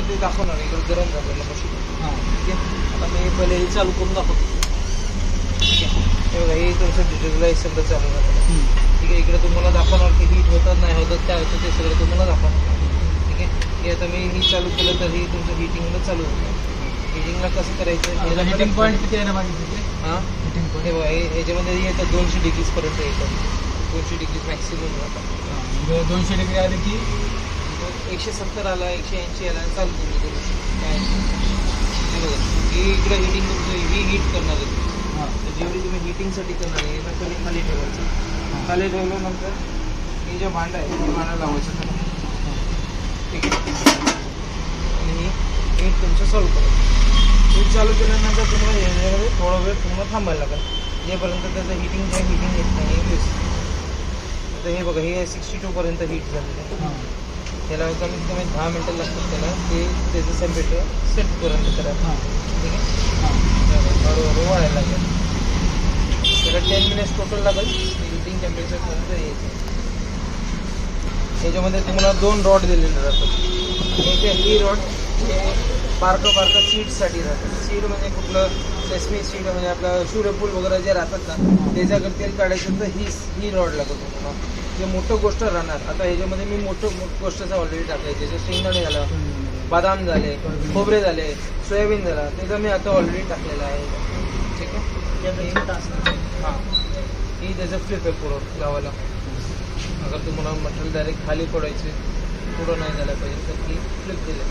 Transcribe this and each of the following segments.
ते दाखवणार इकडे गरम झालेलं मशीन. ठीक आहे. आता मी पहिले हे चालू करून दाखवतो. ठीक आहे. हे बघा हे तुमचं डिजिटलाइज सगळं चालू झालं. ठीक आहे. इकडे तुम्हाला दाखवणार की हीट होतात नाही होतात काय होतं ते सगळं तुम्हाला दाखवणार. ठीक आहे. हे आता मी हीट चालू केलं तर ही तुमचं हिटिंगला चालू होतं. हिटिंगला कसं करायचं हिटिंग पॉईंट किती आहे ना माझी? हां हिटिंग पॉईंट हे बघा ह्याच्यामध्ये येतं 200 डिग्रीजपर्यंत येतं. 200 डिग्रीज मॅक्सिमम राहतात. 200 डिग्री आले की 170 आला 180 आला चालू तुम्ही करू शकता. काय हे बघा ही इकडे हिटिंग तुमचं ही हीट करणार आहे. तर जेवढी तुम्ही हिटिंगसाठी करणार आहे ना खाली खाली ठेवायचं. खाली ठेवल्यानंतर हे जे भांडं आहे हे भांडं लावायचं त्याला. ठीक आहे. आणि ही हीट तुमचं चालू करायचं. हीट चालू केल्यानंतर तुम्हाला याच्यामध्ये थोडा वेळ तुम्हाला थांबायला लागेल जेपर्यंत त्याचं हिटिंग येत नाही. आता हे बघा हे 62पर्यंत हीट झालेलं आहे. त्याला कमीत कमी 10 मिनटं लागतात त्याला ते त्याचं टेम्परेचर सेटपर्यंत करायला. ठीक आहे. हळूहळू वाढायला लागेल. त्याला 10 मिनिट्स टोटल लागेल हिटिंग टेम्परेचरपर्यंत यायचं. याच्यामध्ये तुम्हाला 2 रॉड दिलेले राहतात. ही रॉड हे बारकं सीडसाठी राहतात. सीड म्हणजे कुठलं सेसमी सीड म्हणजे आपलं सूर्यफूल वगैरे जे राहतात ना त्याच्याकडे तेल काढायचं तर ही रॉड लागत तुम्हाला. जे मोठं गोष्ट राहणार आता ह्याच्यामध्ये मी मोठं गोष्टचं ऑलरेडी टाकायचे जसे शेंगदाणे झालं बदाम झाले खोबरे झाले सोयाबीन झाला त्याचं मी आता ऑलरेडी टाकलेलं आहे. ठीक आहे. हां ही त्याचं फ्लिप आहे पुढं लावायला. अगर तुम्हाला मटेरियल डायरेक्ट खाली पडायचे पुढं नाही झालं पाहिजे तर ही फ्लिप दिली.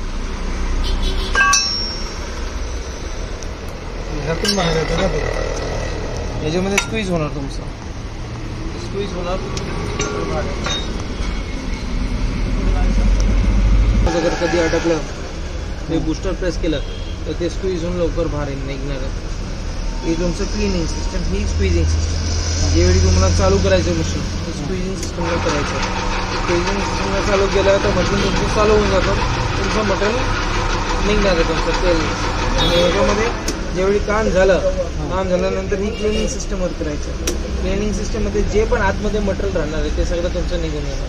याच्यामध्ये स्क्वीज होणार तुमचं स्क्वीज होणार. अगर कधी अटकलं ते बूस्टर प्रेस केलं तर ते स्क्वीज होऊन लवकर बाहेर निघणार. हे तुमचं क्लिनिंग सिस्टम ही स्क्वीजिंग सिस्टम. ज्यावेळी तुम्हाला चालू करायचं मशीन स्क्वीजिंग सिस्टमला करायचं. स्क्वीजिंग सिस्टमला चालू केलं तर मशीन तुमचं चालू होऊन जातं. तुमचं मटेरियल निघणार आहे तुमचं तेल. आणि ह्याच्यामध्ये ज्यावेळी काम झाल्यानंतर ही क्लिनिंग सिस्टमवर करायचं. क्लिनिंग सिस्टममध्ये जे पण आतमध्ये मटेरियल राहणार आहे ते सगळं तुमचं निघून येणार.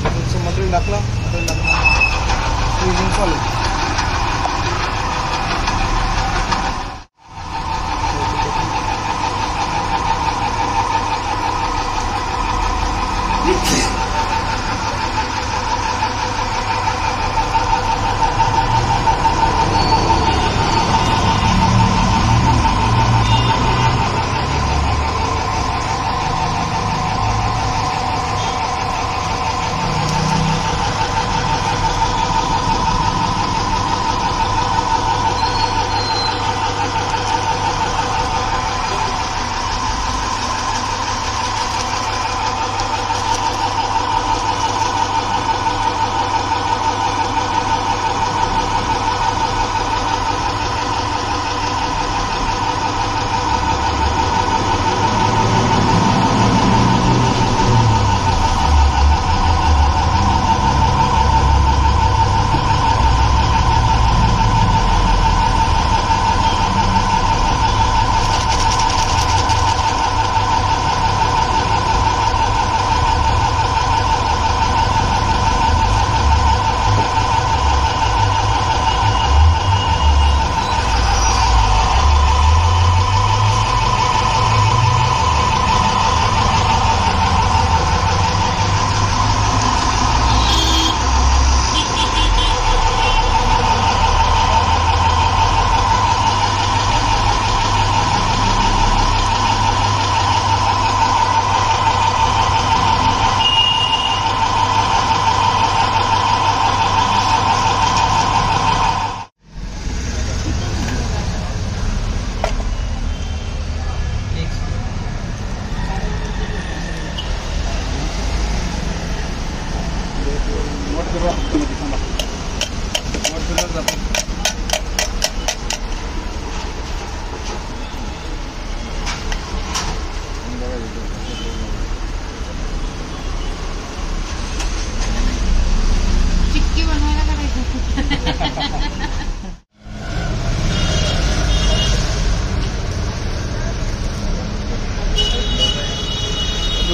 तुमचं मटेरियल टाकलं क्लिनिंग चालू.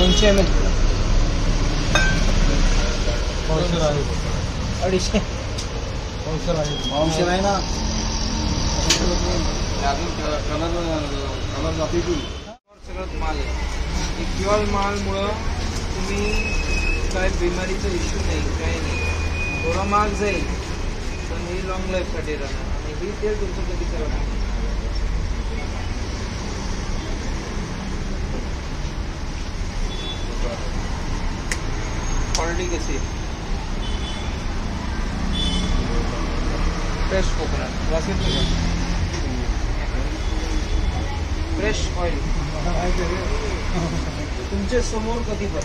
200 ml पावशेर आहे 250. पावशेर आहे पावशेर आहे ना अजून कलर जाते की सगळं माल आहे. इक्युअल मालमुळं तुम्ही काय बिमारीचा इश्यू नाही, काय नाही. थोडा महाग जाईल पण ही लॉंग लाईफसाठी राहणार आणि ही तेल तुमचं कधी खराब नाही. क्वालिटी कशी आहे? फ्रेश कोकोनट वास येतो का? फ्रेश ऑइल तुमच्या समोर कधी पण